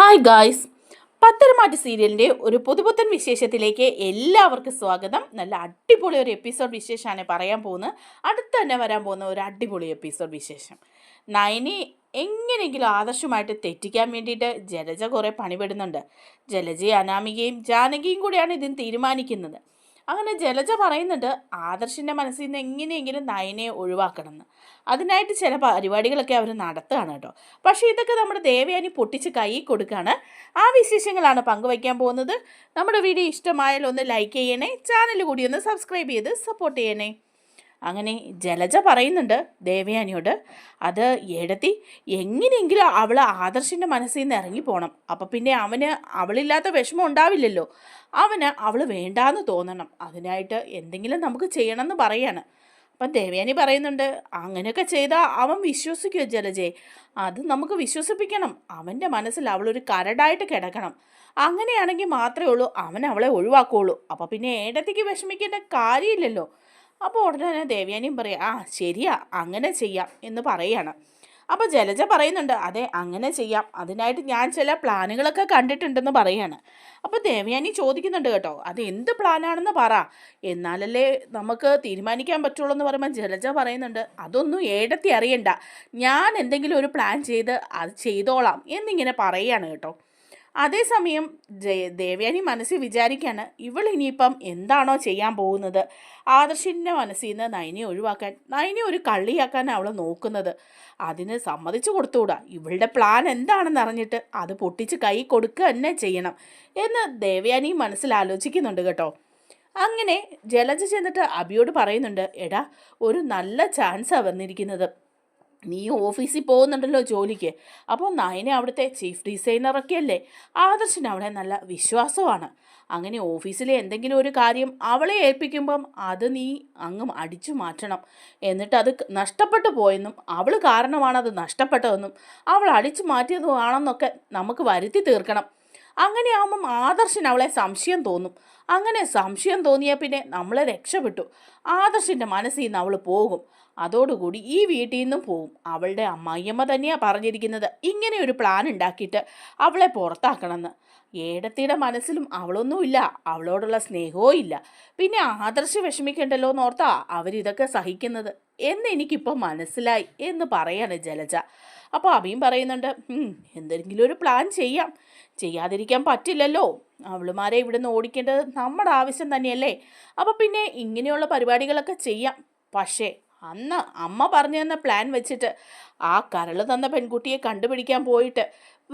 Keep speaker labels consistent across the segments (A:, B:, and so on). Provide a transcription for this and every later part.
A: Hi guys, Patharamattu സീരിയലിൻ്റെ ഒരു പുതുപുത്തൻ വിശേഷത്തിലേക്ക് എല്ലാവർക്കും സ്വാഗതം. നല്ല അടിപൊളി ഒരു എപ്പിസോഡ് വിശേഷമാണ് പറയാൻ പോകുന്നത്. അടുത്ത് തന്നെ വരാൻ പോകുന്ന ഒരു അടിപൊളി എപ്പിസോഡ് വിശേഷം. നയനി എങ്ങനെയെങ്കിലും ആദർശമായിട്ട് തെറ്റിക്കാൻ വേണ്ടിയിട്ട് ജലജ കുറേ പണിപെടുന്നുണ്ട്. ജലജയും അനാമികയും ജാനകിയും കൂടിയാണ് ഇതിന് തീരുമാനിക്കുന്നത്. അങ്ങനെ ജലജ പറയുന്നുണ്ട് ആദർശിൻ്റെ മനസ്സിൽ നിന്ന് എങ്ങനെയെങ്കിലും നയനയെ ഒഴിവാക്കണമെന്ന്. അതിനായിട്ട് ചില പരിപാടികളൊക്കെ അവർ നടത്തുകയാണ് കേട്ടോ. പക്ഷേ ഇതൊക്കെ നമ്മുടെ ദേവയാനി പൊട്ടിച്ച് കൈ കൊടുക്കുകയാണ്. ആ വിശേഷങ്ങളാണ് പങ്കുവയ്ക്കാൻ പോകുന്നത്. നമ്മുടെ വീഡിയോ ഇഷ്ടമായാൽ ഒന്ന് ലൈക്ക് ചെയ്യണേ, ചാനൽ കൂടി ഒന്ന് സബ്സ്ക്രൈബ് ചെയ്ത് സപ്പോർട്ട് ചെയ്യണേ. അങ്ങനെ ജലജ പറയുന്നുണ്ട് ദേവയാനിയോട്, അത് ഏടത്തി എങ്ങനെയെങ്കിലും അവൾ ആദർശിൻ്റെ മനസ്സിൽ നിന്ന് ഇറങ്ങിപ്പോണം. അപ്പം പിന്നെ അവന് അവളില്ലാത്ത വിഷമം ഉണ്ടാവില്ലല്ലോ. അവന് അവൾ വേണ്ടാന്ന് തോന്നണം. അതിനായിട്ട് എന്തെങ്കിലും നമുക്ക് ചെയ്യണമെന്ന് പറയാണ്. അപ്പം ദേവയാനി പറയുന്നുണ്ട്, അങ്ങനെയൊക്കെ ചെയ്താൽ അവൻ വിശ്വസിക്കുമോ ജലജയെ? അത് നമുക്ക് വിശ്വസിപ്പിക്കണം. അവൻ്റെ മനസ്സിൽ അവളൊരു കരടായിട്ട് കിടക്കണം. അങ്ങനെയാണെങ്കിൽ മാത്രമേ ഉള്ളൂ അവൻ അവളെ ഒഴിവാക്കുകയുള്ളൂ. അപ്പം പിന്നെ ഏടത്തിക്ക് വിഷമിക്കേണ്ട കാര്യമില്ലല്ലോ. അപ്പോൾ ഉടനെ തന്നെ ദേവയാനിയും പറയാം, ആ ശരിയാ, അങ്ങനെ ചെയ്യാം എന്ന് പറയാണ്. അപ്പോൾ ജലജ പറയുന്നുണ്ട്, അതെ അങ്ങനെ ചെയ്യാം, അതിനായിട്ട് ഞാൻ ചില പ്ലാനുകളൊക്കെ കണ്ടിട്ടുണ്ടെന്ന് പറയാണ്. അപ്പോൾ ദേവയാനി ചോദിക്കുന്നുണ്ട് കേട്ടോ, അത് എന്ത് പ്ലാനാണെന്ന് പറ, എന്നാലല്ലേ നമുക്ക് തീരുമാനിക്കാൻ പറ്റുള്ളൂ എന്ന് പറയുമ്പോൾ ജലജ പറയുന്നുണ്ട്, അതൊന്നും ഏടത്തി അറിയണ്ട, ഞാൻ എന്തെങ്കിലും ഒരു പ്ലാൻ ചെയ്ത് അത് ചെയ്തോളാം എന്നിങ്ങനെ പറയാണ് കേട്ടോ. അതേസമയം ദേവയാനി മനസ്സിൽ വിചാരിക്കുകയാണ്, ഇവൾ ഇനിയിപ്പം എന്താണോ ചെയ്യാൻ പോകുന്നത്, ആദർശിൻ്റെ മനസ്സിൽ നിന്ന് നയനെ ഒഴിവാക്കാൻ, നയനെ ഒരു കള്ളിയാക്കാൻ അവൾ നോക്കുന്നത്. അതിന് സമ്മതിച്ചു കൊടുത്തുകൂടാ. ഇവളുടെ പ്ലാൻ എന്താണെന്ന് അറിഞ്ഞിട്ട് അത് പൊട്ടിച്ച് കൈ കൊടുക്കുക തന്നെ ചെയ്യണം എന്ന് ദേവയാനി മനസ്സിൽ ആലോചിക്കുന്നുണ്ട് കേട്ടോ. അങ്ങനെ ജലജ ചെന്നിട്ട് അബിയോട് പറയുന്നുണ്ട്, എടാ ഒരു നല്ല ചാൻസാണ് വന്നിരിക്കുന്നത്. നീ ഓഫീസിൽ പോകുന്നുണ്ടല്ലോ ജോലിക്ക്. അപ്പോൾ നയനെ അവിടുത്തെ ചീഫ് ഡിസൈനറൊക്കെ അല്ലേ, ആദർശിന് അവളെ നല്ല വിശ്വാസമാണ്. അങ്ങനെ ഓഫീസിലെ എന്തെങ്കിലും ഒരു കാര്യം അവളെ ഏൽപ്പിക്കുമ്പം അത് നീ അങ്ങും അടിച്ചു മാറ്റണം. എന്നിട്ട് അത് നഷ്ടപ്പെട്ടു പോയെന്നും അവൾ കാരണമാണത് നഷ്ടപ്പെട്ടതെന്നും അവൾ അടിച്ചു മാറ്റിയതുമാണെന്നൊക്കെ നമുക്ക് വരുത്തി തീർക്കണം. അങ്ങനെയാകുമ്പം ആദർശിന് അവളെ സംശയം തോന്നും. അങ്ങനെ സംശയം തോന്നിയാൽ പിന്നെ നമ്മളെ രക്ഷപ്പെട്ടു. ആദർശിൻ്റെ മനസ്സിൽ നിന്ന് അവൾ പോകും. അതോടുകൂടി ഈ വീട്ടിൽ നിന്നും പോവും. അവളുടെ അമ്മായിയമ്മ തന്നെയാണ് പറഞ്ഞിരിക്കുന്നത് ഇങ്ങനെ ഒരു പ്ലാൻ ഉണ്ടാക്കിയിട്ട് അവളെ പുറത്താക്കണമെന്ന്. ഏടത്തിയുടെ മനസ്സിലും അവളൊന്നുമില്ല, അവളോടുള്ള സ്നേഹവും ഇല്ല. പിന്നെ ആദർശ് വിഷമിക്കണ്ടല്ലോ എന്നോർത്താ അവരിതൊക്കെ സഹിക്കുന്നത് എന്ന് എനിക്കിപ്പോൾ മനസ്സിലായി എന്ന് പറയാണ് ജലജ. അപ്പോൾ അഭിയും പറയുന്നുണ്ട്, എന്തെങ്കിലും ഒരു പ്ലാൻ ചെയ്യാം, ചെയ്യാതിരിക്കാൻ പറ്റില്ലല്ലോ. അവളുമാരെ ഇവിടുന്ന് ഓടിക്കേണ്ടത് നമ്മുടെ ആവശ്യം തന്നെയല്ലേ. അപ്പോൾ പിന്നെ ഇങ്ങനെയുള്ള പരിപാടികളൊക്കെ ചെയ്യാം. പക്ഷേ അന്ന് അമ്മ പറഞ്ഞു തന്ന പ്ലാൻ വെച്ചിട്ട് ആ കരൾ തന്ന പെൺകുട്ടിയെ കണ്ടുപിടിക്കാൻ പോയിട്ട്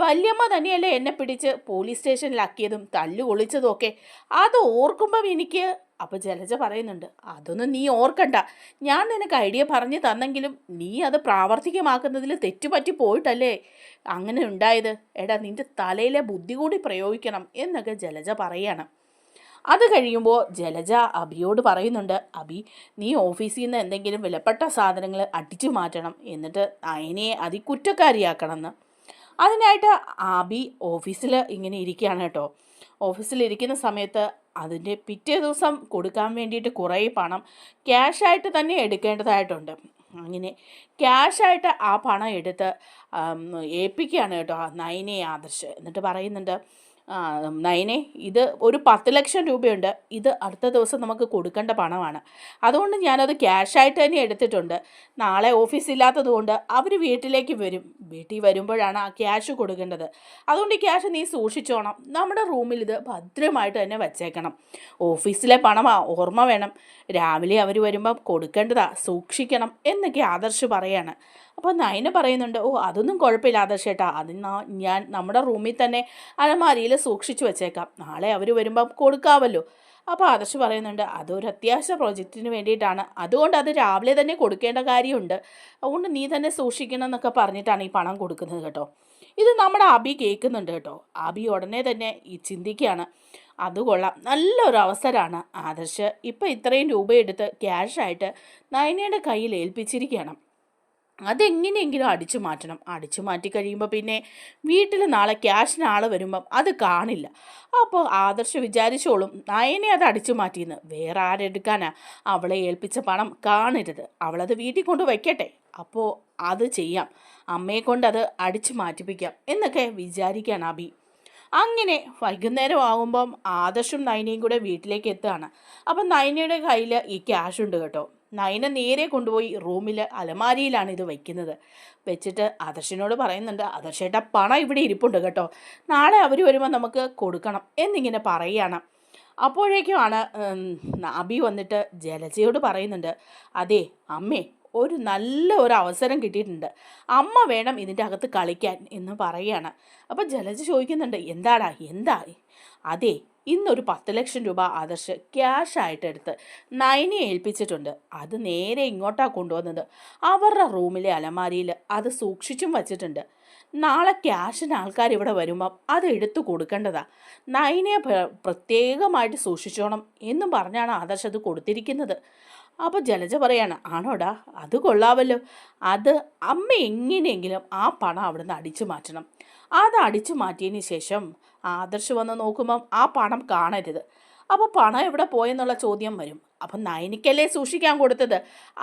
A: വല്യമ്മ തന്നെയല്ലേ എന്നെ പിടിച്ച് പോലീസ് സ്റ്റേഷനിലാക്കിയതും തല്ലു കൊളിച്ചതും ഒക്കെ. അത് ഓർക്കുമ്പം എനിക്ക്. അപ്പോൾ ജലജ പറയുന്നുണ്ട്, അതൊന്നും നീ ഓർക്കണ്ട, ഞാൻ നിനക്ക് ഐഡിയ പറഞ്ഞു തന്നെങ്കിലും നീ അത് പ്രാവർത്തികമാക്കുന്നതിൽ തെറ്റുപറ്റി പോയിട്ടല്ലേ അങ്ങനെ ഉണ്ടായത്. എടാ നിൻ്റെ തലയിലെ ബുദ്ധി കൂടി പ്രയോഗിക്കണം എന്നൊക്കെ ജലജ പറയാണ്. അത് കഴിയുമ്പോൾ ജലജ അബിയോട് പറയുന്നുണ്ട്, അബി നീ ഓഫീസിൽ നിന്ന് എന്തെങ്കിലും വിലപ്പെട്ട സാധനങ്ങൾ അടിച്ചു മാറ്റണം, എന്നിട്ട് അതിനെ കുറ്റക്കാരിയാക്കണമെന്ന്. അതിനായിട്ട് അബി ഓഫീസിൽ ഇങ്ങനെ ഇരിക്കുകയാണ് കേട്ടോ. ഓഫീസിലിരിക്കുന്ന സമയത്ത് അതിൻ്റെ പിറ്റേ ദിവസം കൊടുക്കാൻ വേണ്ടിയിട്ട് കുറേ പണം ക്യാഷായിട്ട് തന്നെ എടുക്കേണ്ടതായിട്ടുണ്ട്. അങ്ങനെ ക്യാഷായിട്ട് ആ പണം എടുത്ത് ഏൽപ്പിക്കുകയാണ് കേട്ടോ നയനെ ആദർശ്. എന്നിട്ട് പറയുന്നുണ്ട്, നയനെ ഇത് ഒരു 10 ലക്ഷം രൂപയുണ്ട്, ഇത് അടുത്ത ദിവസം നമുക്ക് കൊടുക്കേണ്ട പണമാണ്. അതുകൊണ്ട് ഞാനത് ക്യാഷായിട്ട് തന്നെ എടുത്തിട്ടുണ്ട്. നാളെ ഓഫീസ് ഇല്ലാത്തത് കൊണ്ട് അവർ വീട്ടിലേക്ക് വരും. വീട്ടിൽ വരുമ്പോഴാണ് ആ ക്യാഷ് കൊടുക്കേണ്ടത്. അതുകൊണ്ട് ഈ ക്യാഷ് നീ സൂക്ഷിച്ചോണം. നമ്മുടെ റൂമിൽ ഇത് ഭദ്രമായിട്ട് തന്നെ വച്ചേക്കണം. ഓഫീസിലെ പണമാ, ഓർമ്മ വേണം. രാവിലെ അവർ വരുമ്പം കൊടുക്കേണ്ടതാ, സൂക്ഷിക്കണം എന്നൊക്കെ ആദർശ് പറയാണ്. അപ്പോൾ നയന പറയുന്നുണ്ട്, ഓ അതൊന്നും കുഴപ്പമില്ല ആദർശേട്ടാ, അത് ഞാൻ നമ്മുടെ റൂമിൽ തന്നെ അലമാരിയിൽ സൂക്ഷിച്ചു വെച്ചേക്കാം, നാളെ അവർ വരുമ്പം കൊടുക്കാമല്ലോ. അപ്പോൾ ആദർശ് പറയുന്നുണ്ട്, അതൊരു അത്യാവശ്യ പ്രോജക്റ്റിന് വേണ്ടിയിട്ടാണ്, അതുകൊണ്ട് അത് രാവിലെ തന്നെ കൊടുക്കേണ്ട കാര്യമുണ്ട്, അതുകൊണ്ട് നീ തന്നെ സൂക്ഷിക്കണം എന്നൊക്കെ പറഞ്ഞിട്ടാണ് ഈ പണം കൊടുക്കുന്നത് കേട്ടോ. ഇത് നമ്മുടെ അബി കേൾക്കുന്നുണ്ട് കേട്ടോ. അബി ഉടനെ തന്നെ ഈ ചിന്തിക്കുകയാണ്, അത് കൊള്ളാം, നല്ലൊരു അവസരമാണ്. ആദർശ് ഇപ്പം ഇത്രയും രൂപ എടുത്ത് ക്യാഷായിട്ട് നയനയുടെ കയ്യിൽ ഏൽപ്പിച്ചിരിക്കുകയാണ്. അതെങ്ങനെയെങ്കിലും അടിച്ചു മാറ്റണം. അടിച്ചു മാറ്റി കഴിയുമ്പോൾ പിന്നെ വീട്ടിൽ നാളെ ക്യാഷിന് ആൾ വരുമ്പം അത് കാണില്ല. അപ്പോൾ ആദർശ് വിചാരിച്ചോളും നയനെ അത് അടിച്ചു മാറ്റിയെന്ന്. വേറെ ആരെടുക്കാനാ? അവളെ ഏൽപ്പിച്ച പണം കാണരുത്, അവളത് വീട്ടിൽ കൊണ്ട് വയ്ക്കട്ടെ, അപ്പോൾ അത് ചെയ്യാം, അമ്മയെ കൊണ്ട് അത് അടിച്ചു മാറ്റിപ്പിക്കാം എന്നൊക്കെ വിചാരിക്കാൻ അബി. അങ്ങനെ വൈകുന്നേരം ആകുമ്പം ആദർശും നൈനയും കൂടെ വീട്ടിലേക്ക് എത്തുകയാണ്. അപ്പം നൈനയുടെ കയ്യിൽ ഈ ക്യാഷ് ഉണ്ട് കേട്ടോ. നൈന നേരെ കൊണ്ടുപോയി റൂമിൽ അലമാരിയിലാണ് ഇത് വയ്ക്കുന്നത്. വെച്ചിട്ട് ആദർശിനോട് പറയുന്നുണ്ട്, ആദർശേട്ടാ പണം ഇവിടെ ഇരിപ്പുണ്ട് കേട്ടോ, നാളെ അവർ വരുമ്പോൾ നമുക്ക് കൊടുക്കണം എന്നിങ്ങനെ പറയുകയാണ്. അപ്പോഴേക്കുമാണ് അബി വന്നിട്ട് ജലജയോട് പറയുന്നുണ്ട്, അതെ അമ്മേ, ഒരു അവസരം കിട്ടിയിട്ടുണ്ട്, അമ്മ വേണം ഇതിൻ്റെ അകത്ത് കളിക്കാൻ എന്ന് പറയുകയാണ്. അപ്പോൾ ജലജ ചോദിക്കുന്നുണ്ട്, എന്താ? അതെ, ഇന്നൊരു 10 ലക്ഷം രൂപ ആദർശ് ക്യാഷായിട്ട് എടുത്ത് നയനെ ഏൽപ്പിച്ചിട്ടുണ്ട്. അത് നേരെ ഇങ്ങോട്ടാണ് കൊണ്ടുവന്നത്. അവരുടെ റൂമിലെ അലമാരിയിൽ അത് സൂക്ഷിച്ചും വച്ചിട്ടുണ്ട്. നാളെ ക്യാഷിന് ആൾക്കാർ ഇവിടെ വരുമ്പം അത് എടുത്തു കൊടുക്കേണ്ടതാ. നയനെ പ്രത്യേകമായിട്ട് സൂക്ഷിച്ചോണം എന്നും പറഞ്ഞാണ് ആദർശ് അത് കൊടുത്തിരിക്കുന്നത്. അപ്പോൾ ജലജ പറയാണ്, ആണോടാ, അത് കൊള്ളാമല്ലോ. അത് അമ്മ എങ്ങനെയെങ്കിലും ആ പണം അവിടുന്ന് അടിച്ചു മാറ്റണം. അത് അടിച്ചു മാറ്റിയതിന് ശേഷം ആദർശ് വന്ന് നോക്കുമ്പം ആ പണം കാണരുത്. അപ്പോൾ പണം എവിടെ പോയെന്നുള്ള ചോദ്യം വരും. അപ്പം നയനിക്കല്ലേ സൂക്ഷിക്കാൻ കൊടുത്തത്,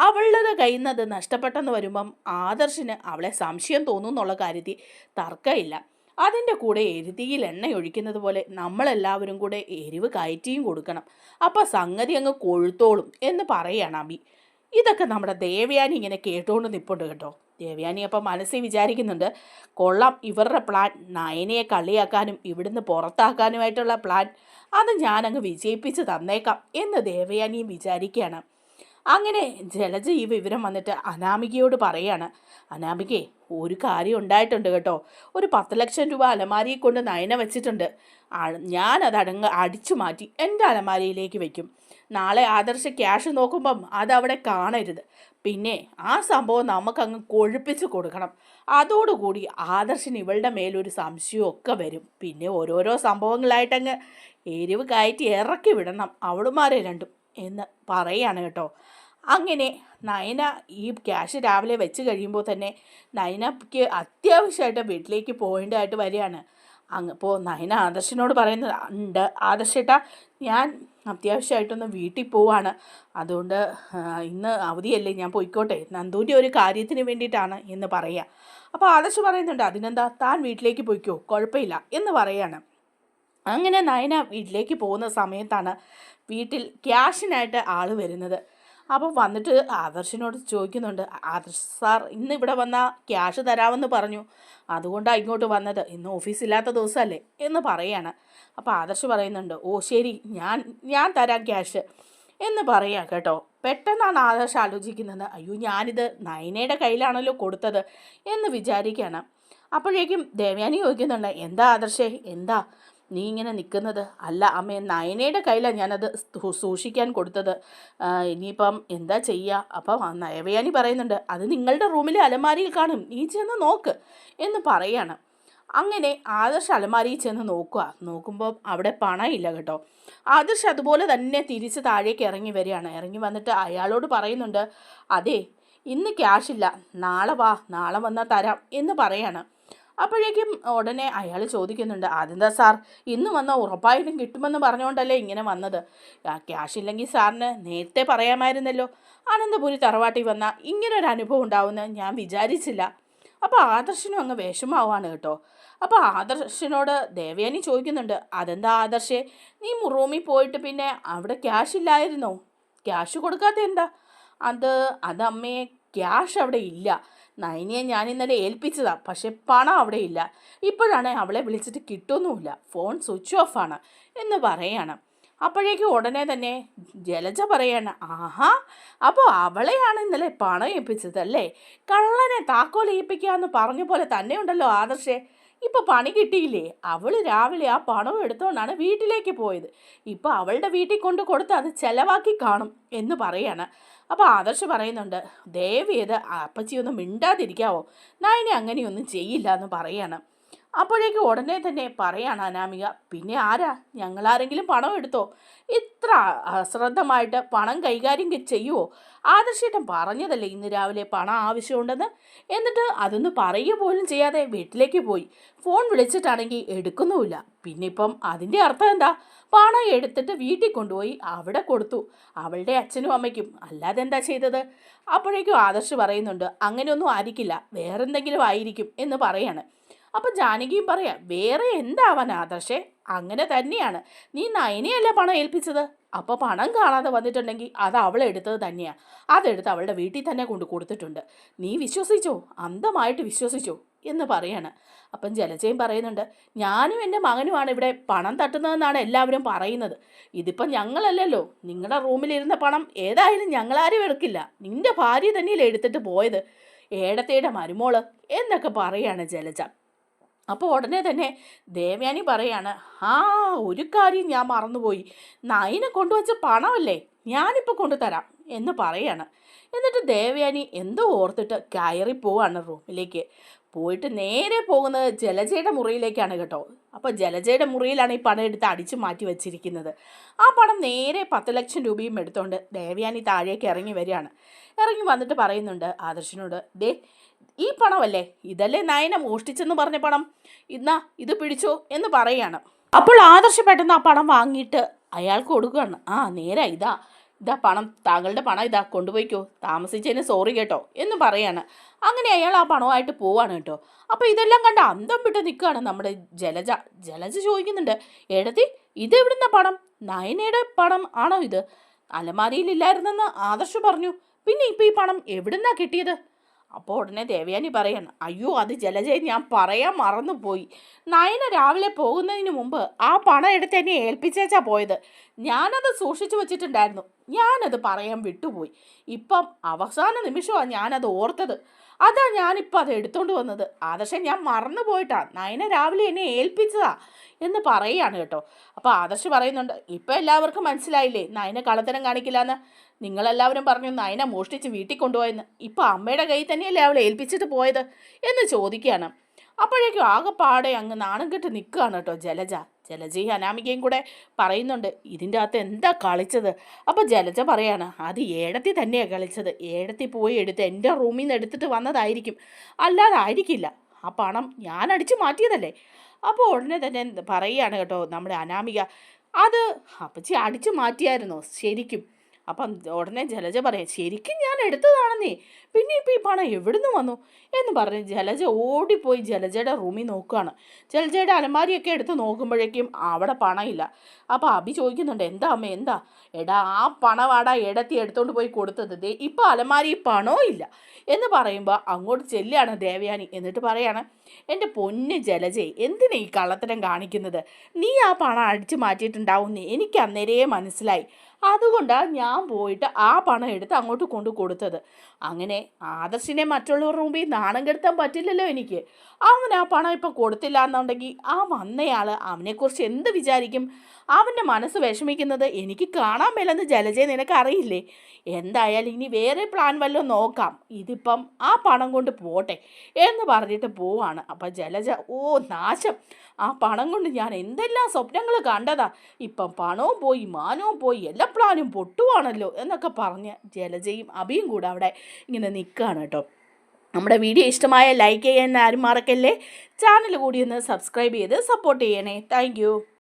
A: അവളുടെ കയ്യിൽ നിന്ന് അത് നഷ്ടപ്പെട്ടെന്ന് വരുമ്പം ആദർശിന് അവളെ സംശയം തോന്നും എന്നുള്ള കാര്യത്തിൽ തർക്കമില്ല. അതിൻ്റെ കൂടെ എരുതിയിൽ എണ്ണ ഒഴിക്കുന്നത് പോലെ നമ്മളെല്ലാവരും കൂടെ എരിവ് കയറ്റിയും കൊടുക്കണം. അപ്പോൾ സംഗതി അങ്ങ് കൊഴുത്തോളും എന്ന് പറയുകയാണ് അബി. ഇതൊക്കെ നമ്മുടെ ദേവയാനി ഇങ്ങനെ കേട്ടുകൊണ്ട് നിൽപ്പുണ്ട് കേട്ടോ. ദേവയാനി അപ്പം മനസ്സിൽ വിചാരിക്കുന്നുണ്ട്, കൊള്ളാം ഇവരുടെ പ്ലാൻ, നയനയെ കളിയാക്കാനും ഇവിടുന്ന് പുറത്താക്കാനുമായിട്ടുള്ള പ്ലാൻ, അത് ഞാനങ്ങ് വിജയിപ്പിച്ച് തന്നേക്കാം എന്ന് ദേവയാനിയും വിചാരിക്കുകയാണ്. അങ്ങനെ ജലജ ഈ വിവരം വന്നിട്ട് അനാമികയോട് പറയാണ്, അനാമികേ, ഒരു കാര്യം ഉണ്ടായിട്ടുണ്ട് കേട്ടോ. ഒരു 10 ലക്ഷം രൂപ അലമാരിയിൽ കൊണ്ട് നയന വെച്ചിട്ടുണ്ട്. ഞാനത് അടിച്ചു മാറ്റി എൻ്റെ അലമാരിയിലേക്ക് വയ്ക്കും. നാളെ ആദർശ ക്യാഷ് നോക്കുമ്പം അതവിടെ കാണരുത്. പിന്നെ ആ സംഭവം നമുക്കങ്ങ് കൊഴുപ്പിച്ച് കൊടുക്കണം. അതോടുകൂടി ആദർശിന് ഇവളുടെ മേലൊരു സംശയമൊക്കെ വരും. പിന്നെ ഓരോരോ സംഭവങ്ങളായിട്ടങ്ങ് എരിവ് കയറ്റി ഇറക്കി വിടണം അവളുമാരെ രണ്ടും എന്ന് പറയാണ് കേട്ടോ. അങ്ങനെ നയന ഈ ക്യാഷ് രാവിലെ വെച്ച് കഴിയുമ്പോൾ തന്നെ നയനയ്ക്ക് അത്യാവശ്യമായിട്ട് വീട്ടിലേക്ക് പോകേണ്ടതായിട്ട് വരികയാണ്. അപ്പോൾ നയന ആദർശിനോട് പറയുന്നത് ഉണ്ട്, ആദർശേട്ടാ ഞാൻ അത്യാവശ്യമായിട്ടൊന്ന് വീട്ടിൽ പോവാണ്, അതുകൊണ്ട് ഇന്ന് അവധിയല്ലേ, ഞാൻ പോയിക്കോട്ടെ, നന്ദൂൻ്റെ ഒരു കാര്യത്തിന് വേണ്ടിയിട്ടാണ് എന്ന് പറയുക. അപ്പോൾ ആദർശ് പറയുന്നുണ്ട്, അതിനെന്താ, താൻ വീട്ടിലേക്ക് പോയിക്കോ, കുഴപ്പമില്ല എന്ന് പറയാണ്. അങ്ങനെ നയന വീട്ടിലേക്ക് പോകുന്ന സമയത്താണ് വീട്ടിൽ ക്യാഷിനായിട്ട് ആൾ വരുന്നത്. അപ്പോൾ വന്നിട്ട് ആദർശിനോട് ചോദിക്കുന്നുണ്ട്, ആദർശ് സാർ ഇന്ന് ഇവിടെ വന്ന ക്യാഷ് തരാമെന്ന് പറഞ്ഞു, അതുകൊണ്ടാണ് ഇങ്ങോട്ട് വന്നത്, ഇന്ന് ഓഫീസില്ലാത്ത ദിവസമല്ലേ എന്ന് പറയാണ്. അപ്പോൾ ആദർശ് പറയുന്നുണ്ട്, ഓ ശരി, ഞാൻ തരാം ക്യാഷ് എന്ന് പറയാം കേട്ടോ. പെട്ടെന്നാണ് ആദർശ് ആലോചിക്കുന്നത്, അയ്യോ ഞാനിത് നയനയുടെ കയ്യിലാണല്ലോ കൊടുത്തത് എന്ന് വിചാരിക്കുകയാണ്. അപ്പോഴേക്കും ദേവയാനി ചോദിക്കുന്നുണ്ട്, എന്താ ആദർശേ, എന്താ നീ ഇങ്ങനെ നിൽക്കുന്നത്? അല്ല അമ്മേ, നയനയുടെ കയ്യിലാണ് ഞാനത് സൂക്ഷിക്കാൻ കൊടുത്തത്, ഇനിയിപ്പം എന്താ ചെയ്യുക? അപ്പം ദേവയാനി പറയുന്നുണ്ട്, അത് നിങ്ങളുടെ റൂമിലെ അലമാരിയിൽ കാണും, നീ ചെന്ന് നോക്ക് എന്ന് പറയാണ്. അങ്ങനെ ആദർശ് അലമാരിയിൽ ചെന്ന് നോക്കുമ്പോൾ അവിടെ പണമില്ല കേട്ടോ. ആദർശ് അതുപോലെ തന്നെ തിരിച്ച് താഴേക്ക് ഇറങ്ങി വരികയാണ്. ഇറങ്ങി വന്നിട്ട് അയാളോട് പറയുന്നുണ്ട്, അതെ ഇന്ന് ക്യാഷില്ല, നാളെ വാ, നാളെ വന്നാൽ തരാം എന്ന് പറയാണ്. അപ്പോഴേക്കും ഉടനെ അയാൾ ചോദിക്കുന്നുണ്ട്, അതെന്താ സാർ ഇന്ന് വന്നാൽ ഉറപ്പായിട്ടും കിട്ടുമെന്ന് പറഞ്ഞുകൊണ്ടല്ലേ ഇങ്ങനെ വന്നത്, ക്യാഷ് ഇല്ലെങ്കിൽ സാറിന് നേരത്തെ പറയാമായിരുന്നല്ലോ, അനന്തപുരി തറവാട്ടിൽ വന്നാൽ ഇങ്ങനൊരു അനുഭവം ഉണ്ടാവുമെന്ന് ഞാൻ വിചാരിച്ചില്ല. അപ്പോൾ ആദർശിനും അങ്ങ് വിഷമാവാണ് കേട്ടോ. അപ്പോൾ ആദർശിനോട് ദേവയാനി ചോദിക്കുന്നുണ്ട്, അതെന്താ ആദർശേ, നീ റൂമിൽ പോയിട്ട് പിന്നെ അവിടെ ക്യാഷ് ഇല്ലായിരുന്നോ, ക്യാഷ് കൊടുക്കാത്ത എന്താ? അതമ്മയെ ക്യാഷ് അവിടെ ഇല്ല, നയനിയെ ഞാൻ ഇന്നലെ ഏൽപ്പിച്ചതാ, പക്ഷെ പണം അവിടെ ഇല്ല, ഇപ്പോഴാണ് അവളെ വിളിച്ചിട്ട് കിട്ടുന്നുമില്ല, ഫോൺ സ്വിച്ച് ഓഫാണ് എന്ന് പറയാണ്. അപ്പോഴേക്കും ഉടനെ തന്നെ ജലജ പറയാണ്, ആഹാ, അപ്പോൾ അവളെയാണ് ഇന്നലെ പണം ഏൽപ്പിച്ചതല്ലേ, കള്ളനെ താക്കോൽ ഏൽപ്പിക്കാമെന്ന് പറഞ്ഞ പോലെ തന്നെ ഉണ്ടല്ലോ ആദർശേ, ഇപ്പോൾ പണി കിട്ടിയില്ലേ, അവൾ രാവിലെ ആ പണം എടുത്തുകൊണ്ടാണ് വീട്ടിലേക്ക് പോയത്, ഇപ്പോൾ അവളുടെ വീട്ടിൽ കൊണ്ട് കൊടുത്ത് അത് ചിലവാക്കി കാണും എന്ന് പറയാണ്. അപ്പോൾ ആദർശ് പറയുന്നുണ്ട്, ദയവേത് അപ്പച്ചിയൊന്നും മിണ്ടാതിരിക്കാവോ, നയനെ അങ്ങനെയൊന്നും ചെയ്യില്ല എന്ന് പറയാണ്. അപ്പോഴേക്കും ഉടനെ തന്നെ പറയാണ് അനാമിക, പിന്നെ ആരാ, ഞങ്ങളാരെങ്കിലും പണം എടുത്തോ, ഇത്ര അശ്രദ്ധമായിട്ട് പണം കൈകാര്യം ചെയ്യുമോ, ആദർശേട്ടൻ പറഞ്ഞതല്ലേ ഇന്ന് രാവിലെ പണം ആവശ്യമുണ്ടെന്ന്, എന്നിട്ട് അതൊന്ന് പറയുക പോലും ചെയ്യാതെ വീട്ടിലേക്ക് പോയി, ഫോൺ വിളിച്ചിട്ടാണെങ്കിൽ എടുക്കുന്നുമില്ല, പിന്നെ ഇപ്പം അതിൻ്റെ അർത്ഥം എന്താ, പണം എടുത്തിട്ട് വീട്ടിൽ കൊണ്ടുപോയി അവിടെ കൊടുത്തു അവളുടെ അച്ഛനും അമ്മയ്ക്കും, അല്ലാതെ എന്താ ചെയ്തത്? അപ്പോഴേക്കും ആദർശ് പറയുന്നുണ്ട്, അങ്ങനെയൊന്നും ആയിരിക്കില്ല, വേറെന്തെങ്കിലും ആയിരിക്കും എന്ന് പറയാണ്. അപ്പം ജാനകിയും പറയാം, വേറെ എന്താവാൻ ആദർശേ, അങ്ങനെ തന്നെയാണ്. നീ നയനെയല്ലേ പണം ഏൽപ്പിച്ചത്, അപ്പോൾ പണം കാണാതെ വന്നിട്ടുണ്ടെങ്കിൽ അത് അവളെടുത്തത് തന്നെയാണ്. അതെടുത്ത് അവളുടെ വീട്ടിൽ തന്നെ കൊണ്ട് കൊടുത്തിട്ടുണ്ട്. നീ വിശ്വസിച്ചോ, അന്ധമായിട്ട് വിശ്വസിച്ചോ എന്ന് പറയാണ്. അപ്പം ജലജയും പറയുന്നുണ്ട്, ഞാനും എൻ്റെ മകനുമാണ് ഇവിടെ പണം തട്ടുന്നതെന്നാണ് എല്ലാവരും പറയുന്നത്. ഇതിപ്പം ഞങ്ങളല്ലല്ലോ, നിങ്ങളുടെ റൂമിലിരുന്ന പണം ഏതായാലും ഞങ്ങളാരും എടുക്കില്ല, നിന്റെ ഭാര്യ തന്നെയല്ലേ എടുത്തിട്ട് പോയത്, ഏടത്തേടെ മരുമോള് എന്നൊക്കെ പറയാണ് ജലജ. അപ്പോൾ ഉടനെ തന്നെ ദേവയാനി പറയാണ്, ആ ഒരു കാര്യം ഞാൻ മറന്നുപോയി, നയനെ കൊണ്ടുവച്ച പണമല്ലേ, ഞാനിപ്പോൾ കൊണ്ടുതരാം എന്ന് പറയാണ്. എന്നിട്ട് ദേവയാനി എന്തോ ഓർത്തിട്ട് കയറി പോവാണ് റൂമിലേക്ക്. പോയിട്ട് നേരെ പോകുന്നത് ജലജയുടെ മുറിയിലേക്കാണ് കേട്ടോ. അപ്പോൾ ജലജയുടെ മുറിയിലാണ് ഈ പണം എടുത്ത് അടിച്ചു മാറ്റി വെച്ചിരിക്കുന്നത്. ആ പണം നേരെ 10 ലക്ഷം രൂപയും എടുത്തുകൊണ്ട് ദേവയാനി താഴേക്ക് ഇറങ്ങി വരികയാണ്. ഇറങ്ങി വന്നിട്ട് പറയുന്നുണ്ട് ആദർശിനോട്, ദേ ഈ പണമല്ലേ, ഇതല്ലേ നയന മോഷ്ടിച്ചെന്ന് പറഞ്ഞ പണം, ഇന്നാ ഇത് പിടിച്ചോ എന്ന് പറയുകയാണ്. അപ്പോൾ ആദർശ് പെട്ടെന്ന് ആ പണം വാങ്ങിയിട്ട് അയാൾക്ക് കൊടുക്കുകയാണ്. ആ നേരാ, ഇതാ പണം, താങ്കളുടെ പണം ഇതാ, കൊണ്ടുപോയിക്കോ, താമസിച്ചതിന് സോറി കേട്ടോ എന്ന് പറയാണ്. അങ്ങനെ അയാൾ ആ പണമായിട്ട് പോവാണ് കേട്ടോ. അപ്പോൾ ഇതെല്ലാം കണ്ട് അന്തം വിട്ട് നിൽക്കുകയാണ് നമ്മുടെ ജലജ ചോദിക്കുന്നുണ്ട്, എടത്തി ഇതെവിടുന്ന പണം, നയനയുടെ പണം ആണോ ഇത്, അലമാരിയിലില്ലായിരുന്നെന്ന് ആദർശ് പറഞ്ഞു, പിന്നെ ഇപ്പോൾ ഈ പണം എവിടുന്നാ കിട്ടിയത്? അപ്പോൾ ഉടനെ ദേവയാനി പറയാണ്, അയ്യോ അത് ജലജയെ ഞാൻ പറയാൻ മറന്നുപോയി, നയന രാവിലെ പോകുന്നതിന് മുമ്പ് ആ പണം എടുത്ത് എന്നെ ഏൽപ്പിച്ചേച്ചാ പോയത്, ഞാനത് സൂക്ഷിച്ചു വച്ചിട്ടുണ്ടായിരുന്നു, ഞാനത് പറയാൻ വിട്ടുപോയി, ഇപ്പം അവസാന നിമിഷമാണ് ഞാനത് ഓർത്തത്, അതാ ഞാനിപ്പോൾ അത് എടുത്തോണ്ട് വന്നത്, ആദർശം ഞാൻ മറന്നു പോയിട്ടാ, നയന രാവിലെ എന്നെ ഏൽപ്പിച്ചതാ എന്ന് പറയുകയാണ് കേട്ടോ. അപ്പോൾ ആദർശ് പറയുന്നുണ്ട്, ഇപ്പം എല്ലാവർക്കും മനസ്സിലായില്ലേ നയന കള്ളത്തരം കാണിക്കില്ല എന്ന്, നിങ്ങളെല്ലാവരും പറഞ്ഞു നയന മോഷ്ടിച്ച് വീട്ടിൽ കൊണ്ടുപോയെന്ന്, ഇപ്പോൾ അമ്മയുടെ കയ്യിൽ തന്നെയല്ലേ അവളെ ഏൽപ്പിച്ചിട്ട് പോയത് എന്ന് ചോദിക്കുകയാണ്. അപ്പോഴേക്കും ആകെപ്പാടെ അങ്ങ് നാണം കെട്ട് നിൽക്കുകയാണ് കേട്ടോ ജലജയും അനാമികയും കൂടെ പറയുന്നുണ്ട്, ഇതിൻ്റെ അകത്ത് എന്താ കളിച്ചത്? അപ്പോൾ ജലജ പറയാണ്, അത് ഏടത്തി തന്നെയാണ് കളിച്ചത്, ഏടത്തി പോയി എടുത്ത് എൻ്റെ റൂമിൽ നിന്ന് എടുത്തിട്ട് വന്നതായിരിക്കും, അല്ലാതെ ആയിരിക്കില്ല, ആ പണം ഞാൻ അടിച്ചു മാറ്റിയതല്ലേ. അപ്പോൾ ഉടനെ തന്നെ പറയുകയാണ് കേട്ടോ നമ്മുടെ അനാമിക, അത് അപ്പച്ചി അടിച്ചു മാറ്റിയായിരുന്നോ ശരിക്കും? അപ്പം ഉടനെ ജലജ പറയാം, ശരിക്കും ഞാൻ എടുത്തതാണെന്നേ, പിന്നെ ഇപ്പോൾ ഈ പണം എവിടുന്ന് വന്നു എന്ന് പറഞ്ഞ് ജലജ ഓടിപ്പോയി ജലജയുടെ റൂമിൽ നോക്കുകയാണ്. ജലജയുടെ അലമാരിയൊക്കെ എടുത്ത് നോക്കുമ്പോഴേക്കും അവിടെ പണമില്ല. അപ്പോൾ അഭി ചോദിക്കുന്നുണ്ട്, എന്താ അമ്മ എന്താ? എടാ ആ പണവാടാ എടത്തി എടുത്തോണ്ട് പോയി കൊടുത്തത്, ദേ ഇപ്പോൾ അലമാരി പണവും ഇല്ല എന്ന് പറയുമ്പോൾ അങ്ങോട്ട് ചെല്ലുകയാണ് ദേവയാനി. എന്നിട്ട് പറയാണ്, എൻ്റെ പൊന്ന് ജലജയെ എന്തിനാ ഈ കള്ളത്തരം കാണിക്കുന്നത്, നീ ആ പണം അടിച്ചു മാറ്റിയിട്ടുണ്ടാവുമെന്ന് എനിക്ക് അന്നേരേ മനസ്സിലായി, അതുകൊണ്ടാണ് ഞാൻ പോയിട്ട് ആ പണം എടുത്ത് അങ്ങോട്ട് കൊണ്ട് കൊടുത്തത്. അങ്ങനെ ആദർശിനെ മറ്റുള്ളവരുടെ മുമ്പിൽ നാണം കെടുത്താൻ പറ്റില്ലല്ലോ എനിക്ക്. അവൻ ആ പണം ഇപ്പം കൊടുത്തില്ല എന്നുണ്ടെങ്കിൽ ആ വന്നയാൾ അവനെക്കുറിച്ച് എന്ത് വിചാരിക്കും? അവൻ്റെ മനസ്സ് വിഷമിക്കുന്നത് എനിക്ക് കാണാൻ മേലെന്ന് ജലജയെ നിനക്ക് അറിയില്ലേ? എന്തായാലും ഇനി വേറെ പ്ലാൻ വല്ലതും നോക്കാം, ഇതിപ്പം ആ പണം കൊണ്ട് പോട്ടെ എന്ന് പറഞ്ഞിട്ട് പോവാണ്. അപ്പം ജലജ, ഓ നാശം, ആ പണം കൊണ്ട് ഞാൻ എന്തെല്ലാം സ്വപ്നങ്ങൾ കണ്ടതാ, ഇപ്പം പണവും പോയി മാനവും പോയി എല്ലാ പ്ലാനും പൊട്ടുവാണല്ലോ എന്നൊക്കെ പറഞ്ഞ് ജലജയും അഭിയും കൂടെ അവിടെ ഇങ്ങനെ നിൽക്കുകയാണ് കേട്ടോ. നമ്മുടെ വീഡിയോ ഇഷ്ടമായ ലൈക്ക് ചെയ്യാൻ ആരും മറക്കല്ലേ, ചാനൽ കൂടി ഒന്ന് സബ്സ്ക്രൈബ് ചെയ്ത് സപ്പോർട്ട് ചെയ്യണേ. താങ്ക്